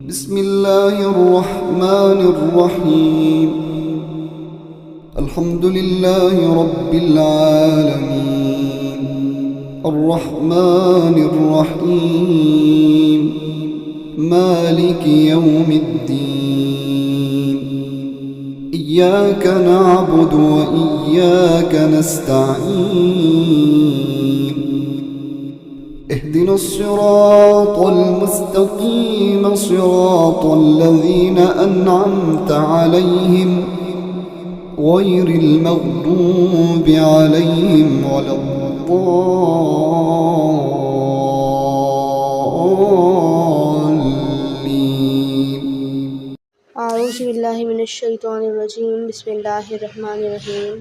بسم الله الرحمن الرحيم. الحمد لله رب العالمين الرحمن الرحيم مالك يوم الدين إياك نعبد وإياك نستعين اهدنا الصراط المستقيم صراط الذين أنعمت عليهم غير المغضوب عليهم ولا الضالين. اعوذ باللہ من الشیطان الرجیم. بسم اللہ الرحمن الرحیم.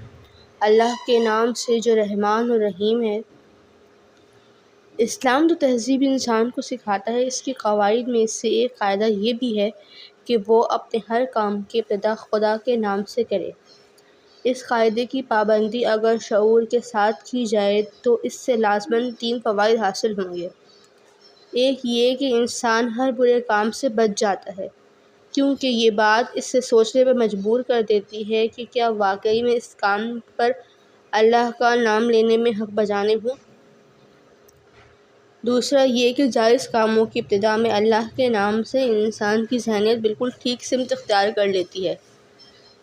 اللہ کے نام سے جو رحمان و رحیم ہے. اسلام جو تہذیب انسان کو سکھاتا ہے، اس کی قواعد میں سے ایک قاعدہ یہ بھی ہے کہ وہ اپنے ہر کام کی ابتدا خدا کے نام سے کرے. اس قاعدے کی پابندی اگر شعور کے ساتھ کی جائے تو اس سے لازماً 3 فوائد حاصل ہوں گے. ایک یہ کہ انسان ہر برے کام سے بچ جاتا ہے، کیونکہ یہ بات اسے سوچنے پر مجبور کر دیتی ہے کہ کیا واقعی میں اس کام پر اللہ کا نام لینے میں حق بجانب ہوں. دوسرا یہ کہ جائز کاموں کی ابتدا میں اللہ کے نام سے انسان کی ذہنیت بالکل ٹھیک سمت اختیار کر لیتی ہے.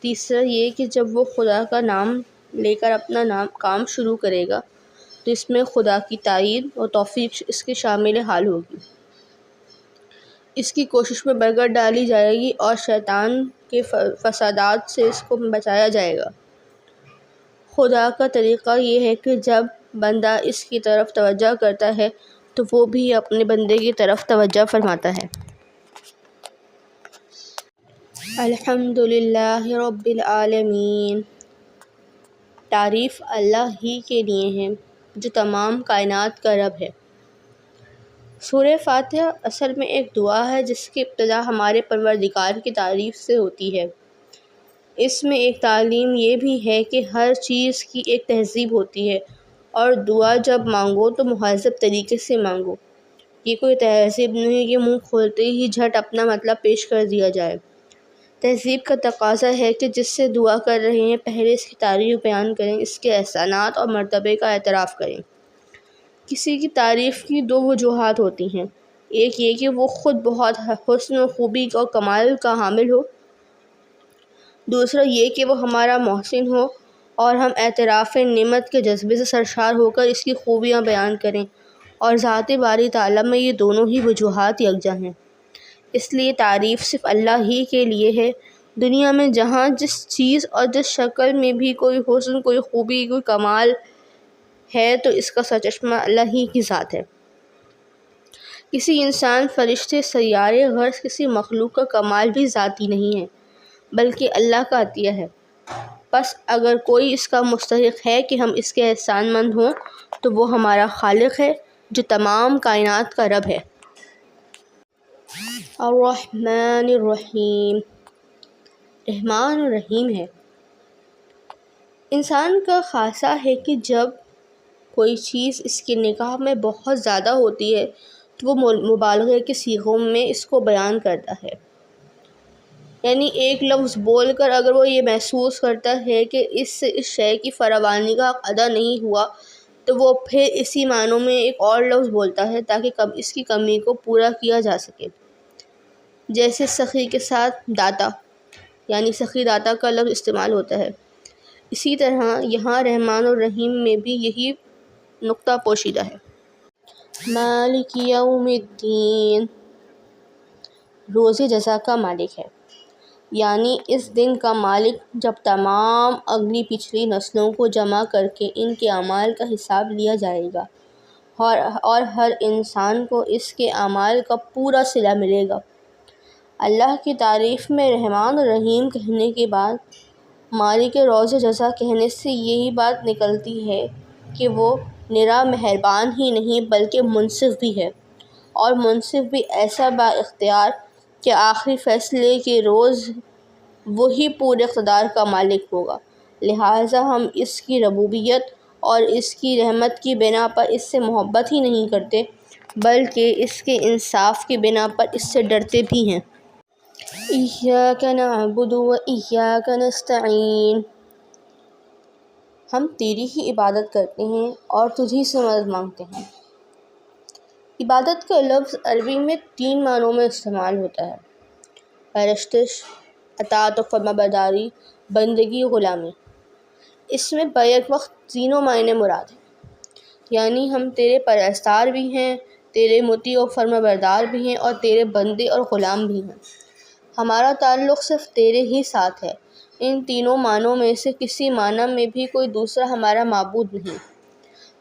تیسرا یہ کہ جب وہ خدا کا نام لے کر اپنا کام شروع کرے گا تو اس میں خدا کی تائید اور توفیق اس کے شامل حال ہوگی. اس کی کوشش میں برکت ڈالی جائے گی اور شیطان کے فسادات سے اس کو بچایا جائے گا. خدا کا طریقہ یہ ہے کہ جب بندہ اس کی طرف توجہ کرتا ہے تو وہ بھی اپنے بندے کی طرف توجہ فرماتا ہے. الحمد للہ رب العالمین. تعریف اللہ ہی کے لیے ہے جو تمام کائنات کا رب ہے. سورہ فاتحہ اصل میں ایک دعا ہے جس کی ابتدا ہمارے پروردگار کی تعریف سے ہوتی ہے. اس میں ایک تعلیم یہ بھی ہے کہ ہر چیز کی ایک تہذیب ہوتی ہے اور دعا جب مانگو تو مہذب طریقے سے مانگو. یہ کوئی تہذیب نہیں کہ منہ کھولتے ہی جھٹ اپنا مطلب پیش کر دیا جائے. تہذیب کا تقاضا ہے کہ جس سے دعا کر رہے ہیں پہلے اس کی تعریف بیان کریں، اس کے احسانات اور مرتبے کا اعتراف کریں. کسی کی تعریف کی 2 وجوہات ہوتی ہیں. ایک یہ کہ وہ خود بہت حسن و خوبی اور کمال کا حامل ہو. دوسرا یہ کہ وہ ہمارا محسن ہو اور ہم اعتراف نعمت کے جذبے سے سرشار ہو کر اس کی خوبیاں بیان کریں. اور ذات باری تعالیٰ میں یہ دونوں ہی وجوہات یکجا ہیں. اس لیے تعریف صرف اللہ ہی کے لیے ہے. دنیا میں جہاں جس چیز اور جس شکل میں بھی کوئی حسن، کوئی خوبی، کوئی کمال ہے تو اس کا سرچشمہ اللہ ہی کی ذات ہے. کسی انسان، فرشتے، سیارے، غرض کسی مخلوق کا کمال بھی ذاتی نہیں ہے بلکہ اللہ کا عطیہ ہے. پس اگر کوئی اس کا مستحق ہے کہ ہم اس کے احسان مند ہوں تو وہ ہمارا خالق ہے جو تمام کائنات کا رب ہے. الرحمن الرحیم. رحمان و رحیم ہے. انسان کا خاصہ ہے کہ جب کوئی چیز اس کی نگاہ میں بہت زیادہ ہوتی ہے تو وہ مبالغے کے صیغوں میں اس کو بیان کرتا ہے. یعنی ایک لفظ بول کر اگر وہ یہ محسوس کرتا ہے کہ اس سے اس شے کی فراوانی کا حق ادا نہیں ہوا تو وہ پھر اسی معنوں میں ایک اور لفظ بولتا ہے تاکہ اس کی کمی کو پورا کیا جا سکے. جیسے سخی کے ساتھ داتا، یعنی سخی داتا کا لفظ استعمال ہوتا ہے. اسی طرح یہاں رحمان اور رحیم میں بھی یہی نقطہ پوشیدہ ہے. مالک یوم الدین. روز جزا کا مالک ہے، یعنی اس دن کا مالک جب تمام اگلی پچھلی نسلوں کو جمع کر کے ان کے اعمال کا حساب لیا جائے گا اور ہر انسان کو اس کے اعمال کا پورا صلہ ملے گا. اللہ کی تعریف میں رحمان و رحیم کہنے کے بعد مالک روز جزا کہنے سے یہی بات نکلتی ہے کہ وہ نرا مہربان ہی نہیں بلکہ منصف بھی ہے، اور منصف بھی ایسا با اختیار کہ آخری فیصلے کے روز وہی پورے اقتدار کا مالک ہوگا. لہٰذا ہم اس کی ربوبیت اور اس کی رحمت کی بنا پر اس سے محبت ہی نہیں کرتے بلکہ اس کے انصاف کی بنا پر اس سے ڈرتے بھی ہیں۔ ایاک نعبد و ایاک نستعین، ہم تیری ہی عبادت کرتے ہیں اور تجھی سے مدد مانگتے ہیں۔ عبادت کا لفظ عربی میں 3 معنوں میں استعمال ہوتا ہے: پرستش، اطاعت و فرمانبرداری، بندگی و غلامی۔ اس میں بیک وقت تینوں معنی مراد ہیں، یعنی ہم تیرے پرستار بھی ہیں، تیرے مطیع و فرمانبردار بھی ہیں اور تیرے بندے اور غلام بھی ہیں۔ ہمارا تعلق صرف تیرے ہی ساتھ ہے۔ ان تینوں معنوں میں سے کسی معنی میں بھی کوئی دوسرا ہمارا معبود نہیں۔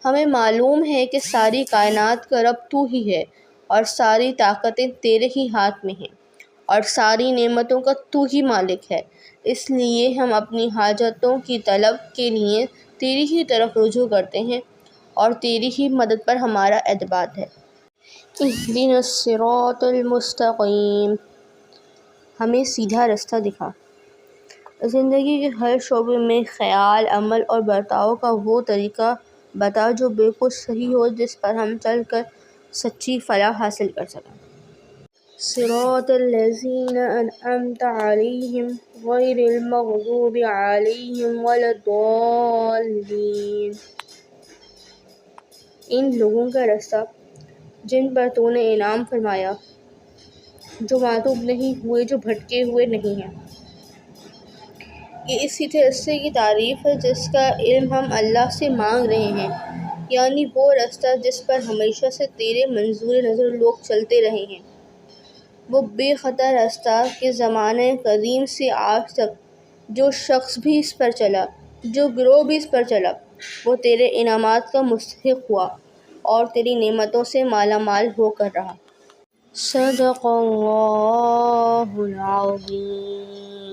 ہمیں معلوم ہے کہ ساری کائنات کا رب تو ہی ہے اور ساری طاقتیں تیرے ہی ہاتھ میں ہیں اور ساری نعمتوں کا تو ہی مالک ہے، اس لیے ہم اپنی حاجتوں کی طلب کے لیے تیری ہی طرف رجوع کرتے ہیں اور تیری ہی مدد پر ہمارا اعتماد ہے۔ اہدنا الصراط المستقیم، ہمیں سیدھا رستہ دکھا۔ زندگی کے ہر شعبے میں خیال، عمل اور برتاؤ کا وہ طریقہ بتا جو بالکل صحیح ہو، جس پر ہم چل کر سچی فلاح حاصل کر سکیں۔ صراط الذین انعمت علیہم غیر المغضوب علیہم ولا الضالین، ان لوگوں کا رستہ جن پر تو نے انعام فرمایا، جو مغضوب نہیں ہوئے، جو بھٹکے ہوئے نہیں ہیں۔ یہ اسی رستے کی تعریف ہے جس کا علم ہم اللہ سے مانگ رہے ہیں، یعنی وہ رستہ جس پر ہمیشہ سے تیرے منظور نظر لوگ چلتے رہے ہیں، وہ بے خطا رستہ کہ زمانہ قدیم سے آج تک جو شخص بھی اس پر چلا، جو گروہ بھی اس پر چلا، وہ تیرے انعامات کا مستحق ہوا اور تیری نعمتوں سے مالا مال ہو کر رہا۔ صدق اللہ العظیم۔